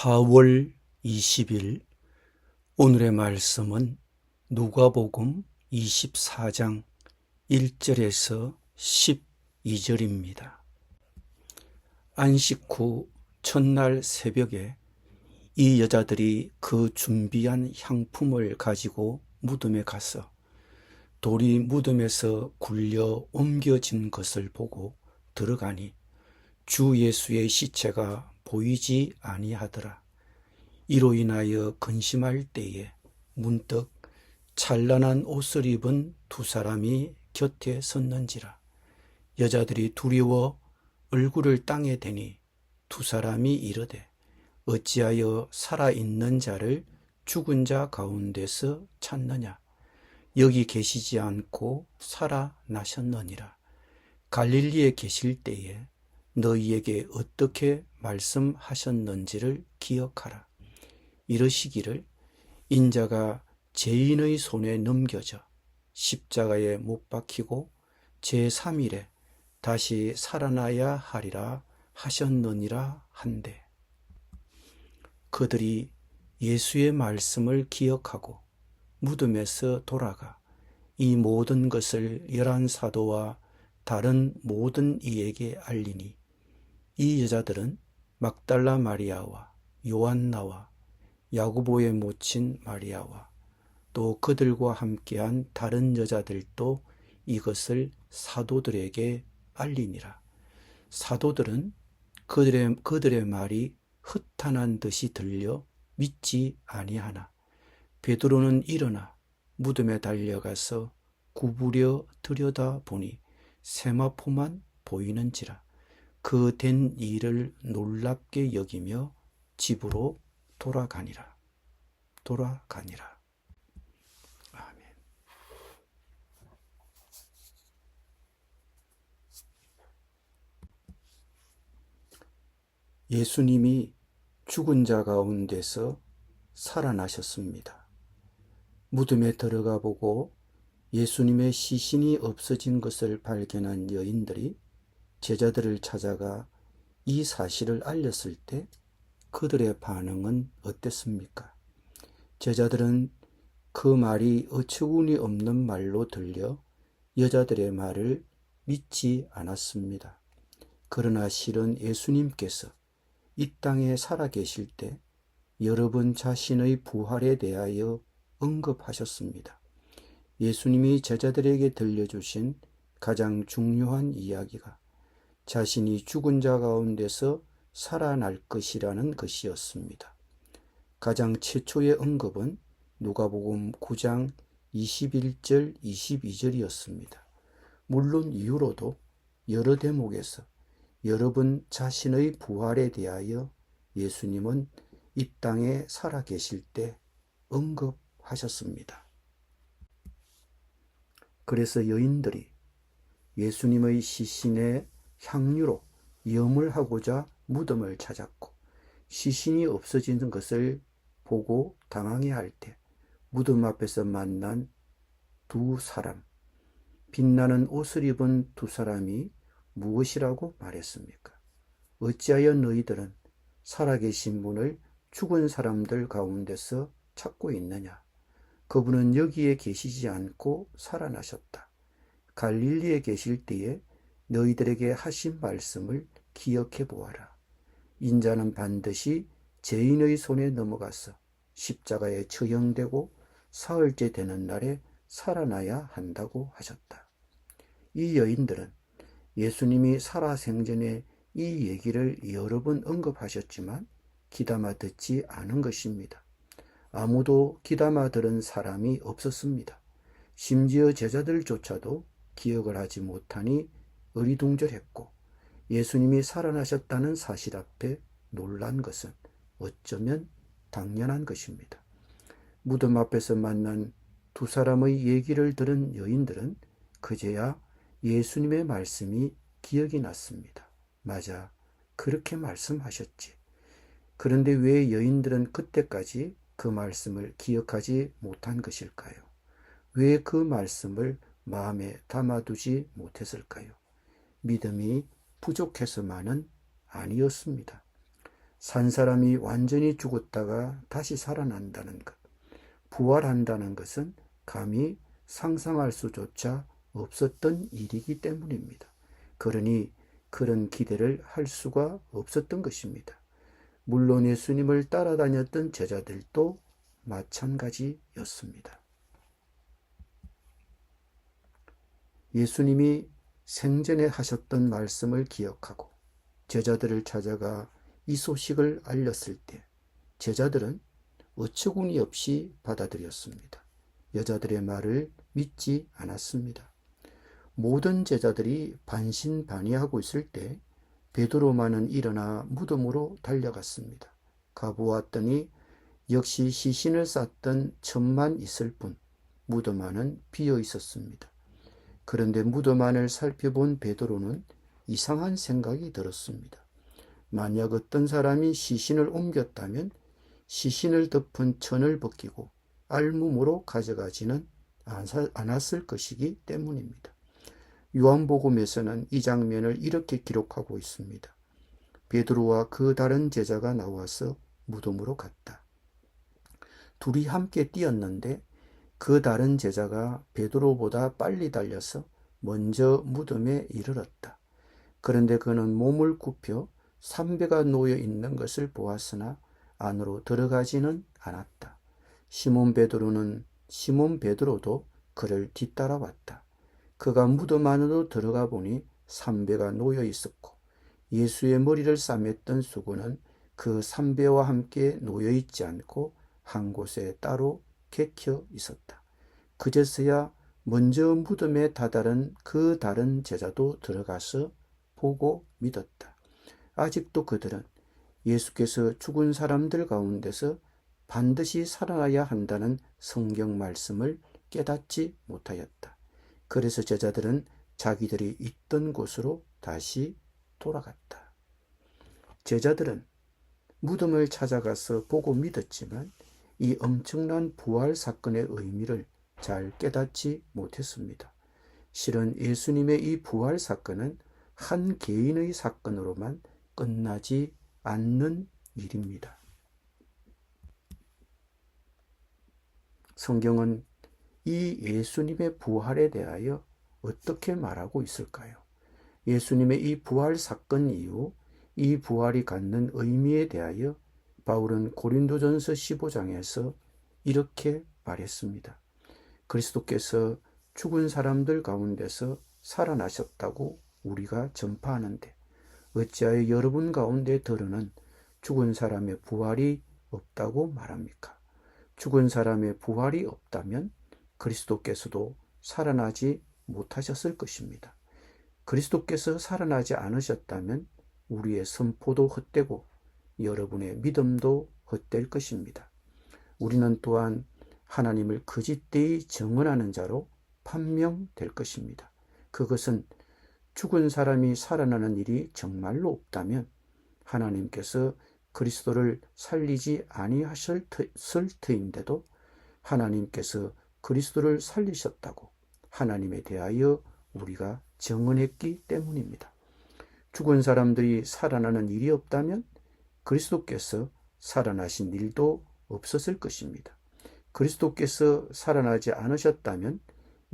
4월 20일 오늘의 말씀은 누가복음 24장 1절에서 12절입니다. 안식 후 첫날 새벽에 이 여자들이 그 준비한 향품을 가지고 무덤에 가서 돌이 무덤에서 굴려 옮겨진 것을 보고 들어가니 주 예수의 시체가 보이지 아니하더라. 이로 인하여 근심할 때에 문득 찬란한 옷을 입은 두 사람이 곁에 섰는지라. 여자들이 두려워 얼굴을 땅에 대니 두 사람이 이르되 어찌하여 살아있는 자를 죽은 자 가운데서 찾느냐. 여기 계시지 않고 살아나셨느니라. 갈릴리에 계실 때에 너희에게 어떻게 말씀하셨는지를 기억하라. 이러시기를 인자가 죄인의 손에 넘겨져 십자가에 못 박히고 제3일에 다시 살아나야 하리라 하셨느니라 한데, 그들이 예수의 말씀을 기억하고 무덤에서 돌아가 이 모든 것을 11사도와 다른 모든 이에게 알리니 이 여자들은 막달라 마리아와 요한나와 야고보의 모친 마리아와 또 그들과 함께한 다른 여자들도 이것을 사도들에게 알리니라. 사도들은 그들의 말이 흩어난 듯이 들려 믿지 아니하나 베드로는 일어나 무덤에 달려가서 구부려 들여다보니 세마포만 보이는지라. 그 된 일을 놀랍게 여기며 집으로 돌아가니라. 아멘. 예수님이 죽은 자 가운데서 살아나셨습니다. 무덤에 들어가 보고 예수님의 시신이 없어진 것을 발견한 여인들이 제자들을 찾아가 이 사실을 알렸을 때 그들의 반응은 어땠습니까? 제자들은 그 말이 어처구니 없는 말로 들려 여자들의 말을 믿지 않았습니다. 그러나 실은 예수님께서 이 땅에 살아계실 때 여러 번 자신의 부활에 대하여 언급하셨습니다. 예수님이 제자들에게 들려주신 가장 중요한 이야기가 자신이 죽은 자 가운데서 살아날 것이라는 것이었습니다. 가장 최초의 언급은 누가복음 9장 21절 22절이었습니다. 물론 이후로도 여러 대목에서 여러 번 자신의 부활에 대하여 예수님은 이 땅에 살아계실 때 언급하셨습니다. 그래서 여인들이 예수님의 시신에 향유로 염을 하고자 무덤을 찾았고 시신이 없어지는 것을 보고 당황해할 때 무덤 앞에서 만난 두 사람, 빛나는 옷을 입은 두 사람이 무엇이라고 말했습니까? 어찌하여 너희들은 살아계신 분을 죽은 사람들 가운데서 찾고 있느냐? 그분은 여기에 계시지 않고 살아나셨다. 갈릴리에 계실 때에 너희들에게 하신 말씀을 기억해 보아라. 인자는 반드시 죄인의 손에 넘어가서 십자가에 처형되고 사흘째 되는 날에 살아나야 한다고 하셨다. 이 여인들은 예수님이 살아생전에 이 얘기를 여러 번 언급하셨지만 귀담아 듣지 않은 것입니다. 아무도 귀담아 들은 사람이 없었습니다. 심지어 제자들조차도 기억을 하지 못하니 어리둥절했고 예수님이 살아나셨다는 사실 앞에 놀란 것은 어쩌면 당연한 것입니다. 무덤 앞에서 만난 두 사람의 얘기를 들은 여인들은 그제야 예수님의 말씀이 기억이 났습니다. 맞아, 그렇게 말씀하셨지. 그런데 왜 여인들은 그때까지 그 말씀을 기억하지 못한 것일까요? 왜 그 말씀을 마음에 담아두지 못했을까요? 믿음이 부족해서만은 아니었습니다. 산 사람이 완전히 죽었다가 다시 살아난다는 것, 부활한다는 것은 감히 상상할 수조차 없었던 일이기 때문입니다. 그러니 그런 기대를 할 수가 없었던 것입니다. 물론 예수님을 따라다녔던 제자들도 마찬가지였습니다. 예수님이 생전에 하셨던 말씀을 기억하고 제자들을 찾아가 이 소식을 알렸을 때 제자들은 어처구니 없이 받아들였습니다. 여자들의 말을 믿지 않았습니다. 모든 제자들이 반신반의하고 있을 때 베드로만은 일어나 무덤으로 달려갔습니다. 가보았더니 역시 시신을 쌌던 첩만 있을 뿐 무덤 안은 비어 있었습니다. 그런데 무덤 안을 살펴본 베드로는 이상한 생각이 들었습니다. 만약 어떤 사람이 시신을 옮겼다면 시신을 덮은 천을 벗기고 알몸으로 가져가지는 않았을 것이기 때문입니다. 요한복음에서는 이 장면을 이렇게 기록하고 있습니다. 베드로와 그 다른 제자가 나와서 무덤으로 갔다. 둘이 함께 뛰었는데 그 다른 제자가 베드로보다 빨리 달려서 먼저 무덤에 이르렀다. 그런데 그는 몸을 굽혀 삼배가 놓여 있는 것을 보았으나 안으로 들어가지는 않았다. 시몬 베드로도 그를 뒤따라왔다. 그가 무덤 안으로 들어가 보니 삼배가 놓여 있었고 예수의 머리를 싸맸던 수건은 그 삼배와 함께 놓여 있지 않고 한 곳에 따로 객혀 있었다. 그제서야 먼저 무덤에 다다른 그 다른 제자도 들어가서 보고 믿었다. 아직도 그들은 예수께서 죽은 사람들 가운데서 반드시 살아나야 한다는 성경 말씀을 깨닫지 못하였다. 그래서 제자들은 자기들이 있던 곳으로 다시 돌아갔다. 제자들은 무덤을 찾아가서 보고 믿었지만 이 엄청난 부활 사건의 의미를 잘 깨닫지 못했습니다. 실은 예수님의 이 부활 사건은 한 개인의 사건으로만 끝나지 않는 일입니다. 성경은 이 예수님의 부활에 대하여 어떻게 말하고 있을까요? 예수님의 이 부활 사건 이후 이 부활이 갖는 의미에 대하여 바울은 고린도전서 15장에서 이렇게 말했습니다. 그리스도께서 죽은 사람들 가운데서 살아나셨다고 우리가 전파하는데 어찌하여 여러분 가운데 들으는 죽은 사람의 부활이 없다고 말합니까? 죽은 사람의 부활이 없다면 그리스도께서도 살아나지 못하셨을 것입니다. 그리스도께서 살아나지 않으셨다면 우리의 선포도 헛되고 여러분의 믿음도 헛될 것입니다. 우리는 또한 하나님을 거짓되이 정언하는 자로 판명될 것입니다. 그것은 죽은 사람이 살아나는 일이 정말로 없다면 하나님께서 그리스도를 살리지 아니하셨을 터인데도 하나님께서 그리스도를 살리셨다고 하나님에 대하여 우리가 정언했기 때문입니다. 죽은 사람들이 살아나는 일이 없다면 그리스도께서 살아나신 일도 없었을 것입니다. 그리스도께서 살아나지 않으셨다면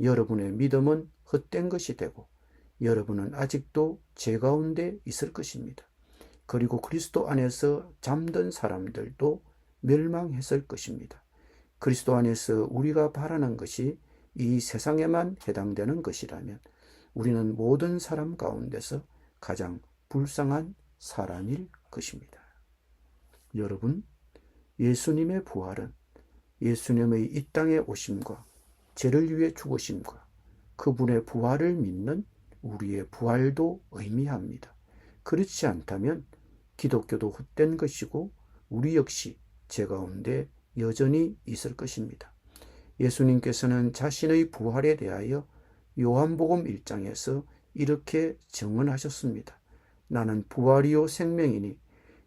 여러분의 믿음은 헛된 것이 되고 여러분은 아직도 죄 가운데 있을 것입니다. 그리고 그리스도 안에서 잠든 사람들도 멸망했을 것입니다. 그리스도 안에서 우리가 바라는 것이 이 세상에만 해당되는 것이라면 우리는 모든 사람 가운데서 가장 불쌍한 사람일 것입니다. 여러분, 예수님의 부활은 예수님의 이 땅에 오심과 죄를 위해 죽으심과 그분의 부활을 믿는 우리의 부활도 의미합니다. 그렇지 않다면 기독교도 헛된 것이고 우리 역시 죄 가운데 여전히 있을 것입니다. 예수님께서는 자신의 부활에 대하여 요한복음 1장에서 이렇게 증언하셨습니다. 나는 부활이요 생명이니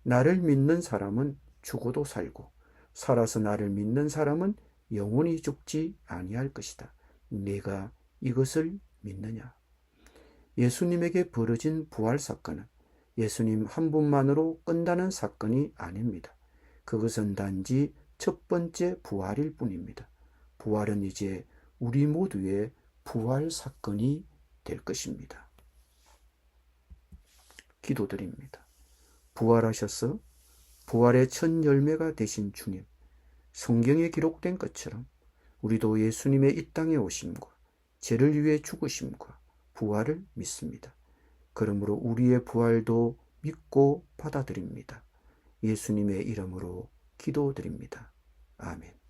나를 믿는 사람은 죽어도 살고 살아서 나를 믿는 사람은 영원히 죽지 아니할 것이다. 네가 이것을 믿느냐? 예수님에게 벌어진 부활 사건은 예수님 한 분만으로 끝나는 사건이 아닙니다. 그것은 단지 첫 번째 부활일 뿐입니다. 부활은 이제 우리 모두의 부활 사건이 될 것입니다. 기도드립니다. 부활하셔서 부활의 첫 열매가 되신 주님, 성경에 기록된 것처럼 우리도 예수님의 이 땅에 오심과 죄를 위해 죽으심과 부활을 믿습니다. 그러므로 우리의 부활도 믿고 받아들입니다. 예수님의 이름으로 기도드립니다. 아멘.